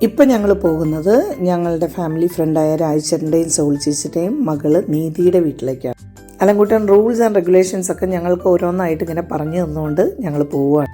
ഇപ്പം ഞങ്ങൾ പോകുന്നത് ഞങ്ങളുടെ ഫാമിലി ഫ്രണ്ടായ രാജേട്ടൻ്റെയും സോൾ ചേച്ചിയുടെയും മകള് നീതിയുടെ വീട്ടിലേക്കാണ്. അലങ്കുട്ടൻ റൂൾസ് ആൻഡ് റെഗുലേഷൻസ് ഒക്കെ ഞങ്ങൾക്ക് ഓരോന്നായിട്ട് ഇങ്ങനെ പറഞ്ഞു തന്നുകൊണ്ട് ഞങ്ങൾ പോവുകയാണ്.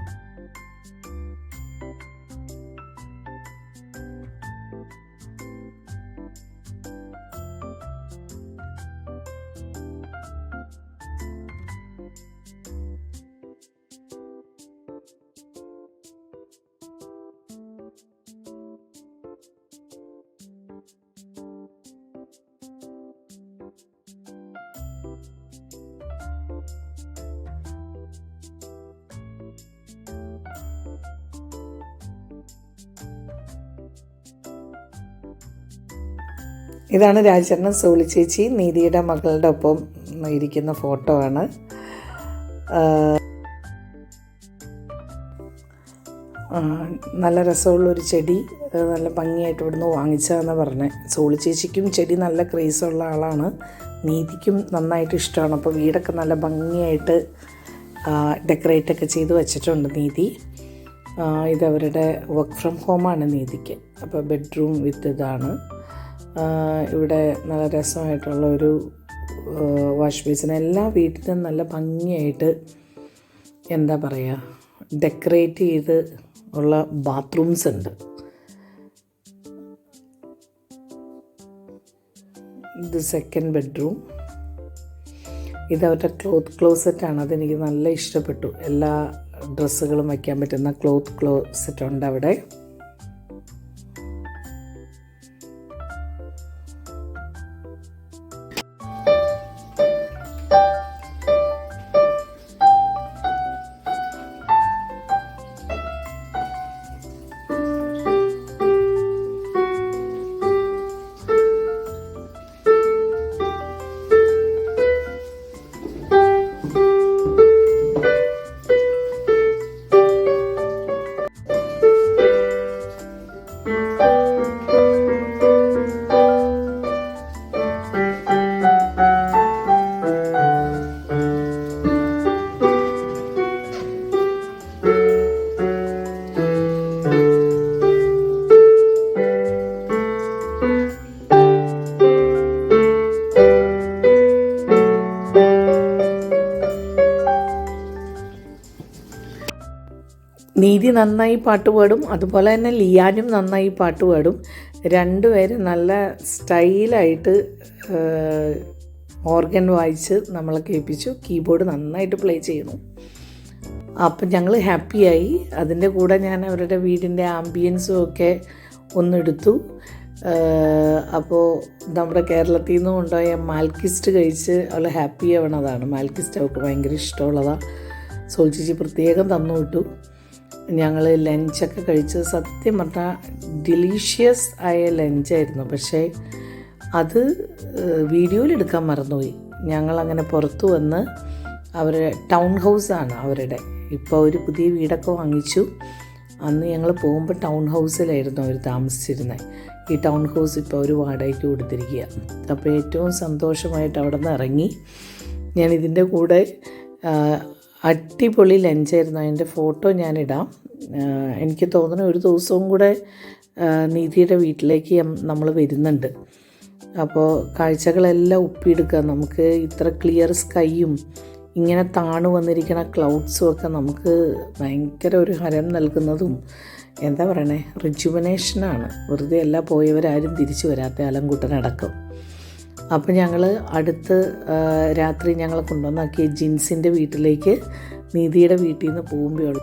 ഇതാണ് രാജേട്ടനും സോളി ചേച്ചി നീതിയുടെ മകളുടെ ഒപ്പം ഇരിക്കുന്ന ഫോട്ടോ ആണ്. നല്ല രസമുള്ളൊരു ചെടി, നല്ല ഭംഗിയായിട്ട് ഇവിടുന്ന് വാങ്ങിച്ചതെന്ന് പറഞ്ഞത്. സോളി ചേച്ചിക്കും ചെടി നല്ല ക്രേസുള്ള ആളാണ്, നീതിക്കും നന്നായിട്ട് ഇഷ്ടമാണ്. അപ്പോൾ വീടൊക്കെ നല്ല ഭംഗിയായിട്ട് ഡെക്കറേറ്റൊക്കെ ചെയ്ത് വെച്ചിട്ടുണ്ട് നീതി. ഇതവരുടെ വർക്ക് ഫ്രം ഹോമാണ് നീതിക്ക്. അപ്പോൾ ബെഡ്റൂം വിത്ത് ഇതാണ്. ഇവിടെ നല്ല രസമായിട്ടുള്ള ഒരു വാഷ് ബേസിൻ. എല്ലാ വീട്ടിലും നല്ല ഭംഗിയായിട്ട് എന്താ പറയുക ഡെക്കറേറ്റ് ചെയ്ത് ഉള്ള ബാത്റൂംസ് ഉണ്ട്. ഇത് സെക്കൻഡ് ബെഡ്റൂം. ഇതവരുടെ ക്ലോത്ത് ക്ലോസറ്റാണ്. അതെനിക്ക് നല്ല ഇഷ്ടപ്പെട്ടു. എല്ലാ ഡ്രസ്സുകളും വയ്ക്കാൻ പറ്റുന്ന ക്ലോത്ത് ക്ലോസറ്റ് ഉണ്ട് അവിടെ. നീതി നന്നായി പാട്ട് പാടും, അതുപോലെ തന്നെ ലിയാനും നന്നായി പാട്ട് പാടും. രണ്ടുപേരും നല്ല സ്റ്റൈലായിട്ട് ഓർഗൻ വായിച്ച് നമ്മളെ കേൾപ്പിച്ചു. കീബോർഡ് നന്നായിട്ട് പ്ലേ ചെയ്യുന്നു. അപ്പം ഞങ്ങൾ ഹാപ്പിയായി. അതിൻ്റെ കൂടെ ഞാൻ അവരുടെ വീടിൻ്റെ ആംബിയൻസും ഒക്കെ ഒന്നെടുത്തു. അപ്പോൾ നമ്മുടെ കേരളത്തിൽ നിന്ന് കൊണ്ടുപോയ മാൽക്കിസ്റ്റ് കഴിച്ച് അവൾ ഹാപ്പി ആവണതാണ്. മാൽക്കിസ്റ്റ് അവൾക്ക് ഭയങ്കര ഇഷ്ടമുള്ളതാണ്. സോൾ ചേച്ചി പ്രത്യേകം തന്നു വിട്ടു. ഞങ്ങൾ ലഞ്ചൊക്കെ കഴിച്ച് സത്യം പറഞ്ഞാൽ ഡിലീഷ്യസ് ആയ ലഞ്ചായിരുന്നു. പക്ഷേ അത് വീഡിയോയിലെടുക്കാൻ മറന്നുപോയി. ഞങ്ങളങ്ങനെ പുറത്തു വന്ന് അവർ ടൗൺ ഹൗസാണ് അവരുടെ. ഇപ്പോൾ ഒരു പുതിയ വീടൊക്കെ വാങ്ങിച്ചു. അന്ന് ഞങ്ങൾ പോകുമ്പോൾ ടൗൺ ഹൗസിലായിരുന്നു അവർ താമസിച്ചിരുന്നത്. ഈ ടൗൺ ഹൗസ് ഇപ്പോൾ ഒരു വാടകയ്ക്ക് കൊടുത്തിരിക്കുക. അപ്പോൾ ഏറ്റവും സന്തോഷമായിട്ട് അവിടെ നിന്ന് ഇറങ്ങി. ഞാൻ ഇതിൻ്റെ കൂടെ അടിപൊളി ലഞ്ചായിരുന്നു. അതിൻ്റെ ഫോട്ടോ ഞാനിടാം. എനിക്ക് തോന്നുന്നു ഒരു ദിവസവും കൂടെ നീതിയുടെ വീട്ടിലേക്ക് നമ്മൾ വരുന്നുണ്ട്. അപ്പോൾ കാഴ്ചകളെല്ലാം ഒപ്പിയെടുക്കുക. നമുക്ക് ഇത്ര ക്ലിയർ സ്കൈയും ഇങ്ങനെ താണു വന്നിരിക്കുന്ന ക്ലൗഡ്സും ഒക്കെ നമുക്ക് ഭയങ്കര ഒരു ഹരം നൽകുന്നതും എന്താ പറയണേ റിജുവനേഷനാണ്. വെറുതെ അല്ല പോയവരാരും തിരിച്ചു വരാത്ത അലങ്കുട്ടനടക്കം. അപ്പോൾ ഞങ്ങൾ അടുത്ത് രാത്രി ഞങ്ങൾ കൊണ്ടുവന്നാക്കിയ ജിൻസിൻ്റെ വീട്ടിലേക്ക് നീതിയുടെ വീട്ടിൽ നിന്ന് പോകുമ്പോഴുള്ളൂ.